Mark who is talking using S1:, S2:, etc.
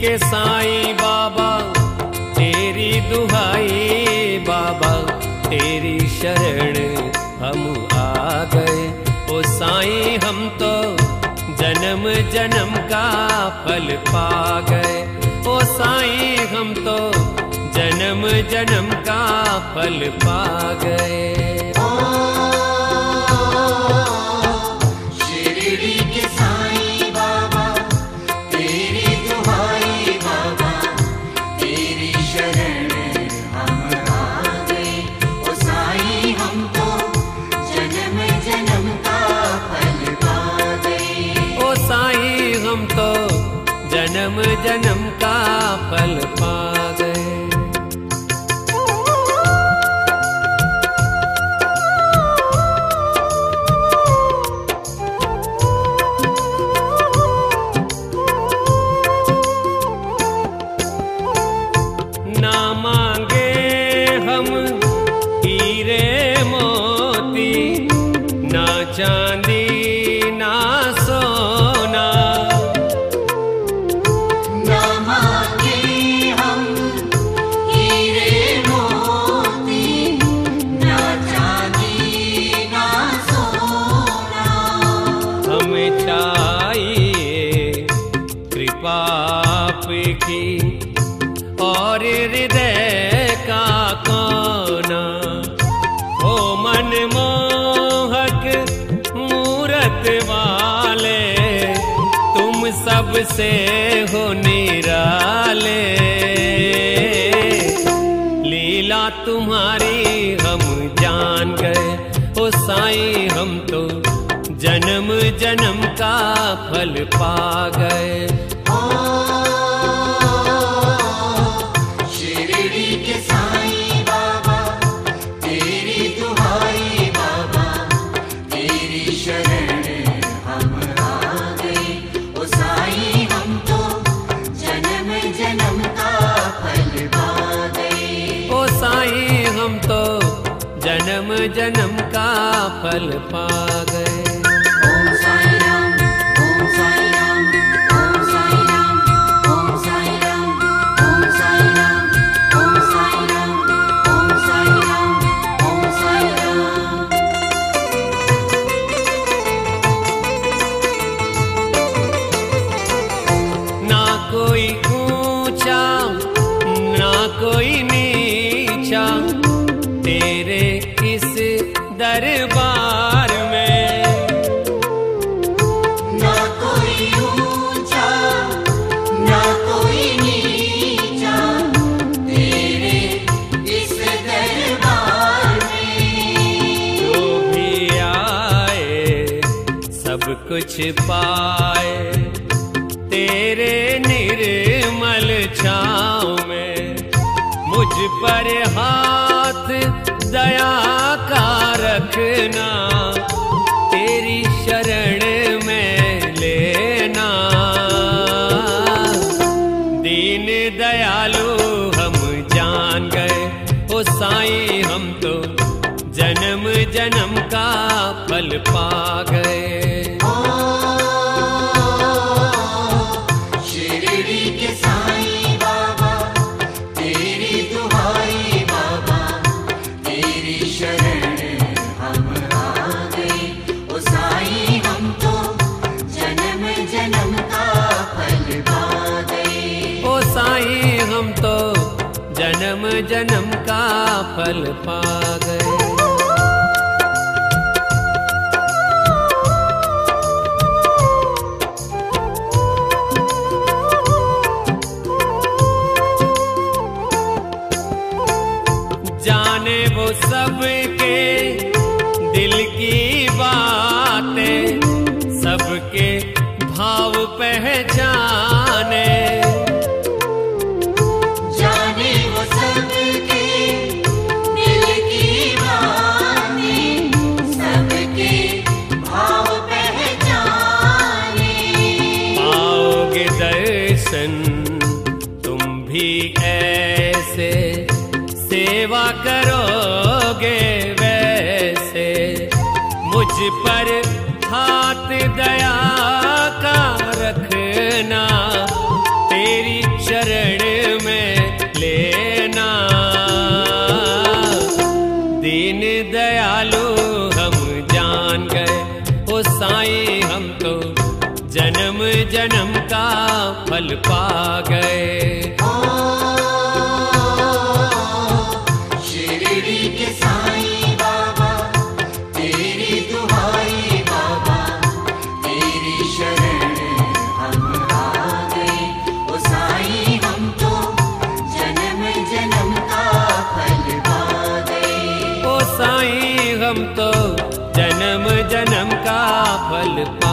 S1: के साईं बाबा तेरी दुहाई, बाबा तेरी शरण हम आ गए। ओ साईं हम तो जन्म जन्म का फल पा गए। ओ साईं हम तो जन्म जन्म का फल पा गए।
S2: शिरडी के साईं बाबा तेरी दुहाई, बाबा तेरी शरण हम आ गए। ओ साईं हम तो जन्म जन्म का फल पा गए।
S1: ओ साईं हम तो जन्म जन्म का फल पा गए। ना मांगे हम हीरे मोती, ना चांदी ना सोना।
S2: ना मांगे हम हीरे मोती, ना चांदी ना सोना।
S1: हमें चाहिए कृपा आपकी और हृदय का कोना। ओ मनमोहक मूरत वाले तुम सबसे हो निराले। लीला तुम्हारी हम जान गए। ओ साईं हम तो जन्म जन्म का फल पा गए।
S2: शिरडी के साईं बाबा तेरी दुहाई, बाबा तेरी शरण हम आ गए। ओ साईं हम तो जन्म जन्म का फल पा गए।
S1: ओ साईं हम तो जन्म जन्म का फल पा गए।
S2: ओम साईं राम, ओम साईं राम, ओम साईं राम, ओम साईं राम, ओम साईं राम, ओम साईं राम, ओम साईं राम, ओम साईं राम।
S1: ना कोई ऊंचा ना कोई नीचा तेरे इस दरबार में।
S2: ना कोई ऊंचा ना कोई नीचा तेरे इस दरबार में।
S1: जो भी आए सब कुछ पाए तेरे निर्मल छाँव में। मुझ पर हाथ दया का रखना, तेरी शरण में लेना। दीन दयालु हम जान गए। ओ साईं हम तो जन्म जन्म का फल पा गए।
S2: शिरडी के साईं बाबा तेरी दुहाई, बाबा तेरी शरण हम आ गए। ओ साईं हम तो जन्म जन्म का फल पा गए।
S1: ओ साईं हम तो जन्म जन्म का फल पा गए। जाने वो सबके दिल की बातें, सबके भाव पहचाने।
S2: जाने वो सबके दिल की बातें, सबके भाव पहचाने।
S1: पाओगे दर्शन तुम भी ऐसे, सेवा करोगे वैसे। मुझ पर हाथ दया का रखना, तेरी शरण में लेना। दीन दयालु हम जान गए, ओ साईं हम तो जन्म जन्म का फल पा गए।
S2: शिरडी के साईं बाबा तेरी दुहाई बाबा, तेरी शरण हम आ गए। ओ साईं हम तो जन्म जन्म का फल पा गए।
S1: ओ साईं हम तो जन्म जन्म का फल पा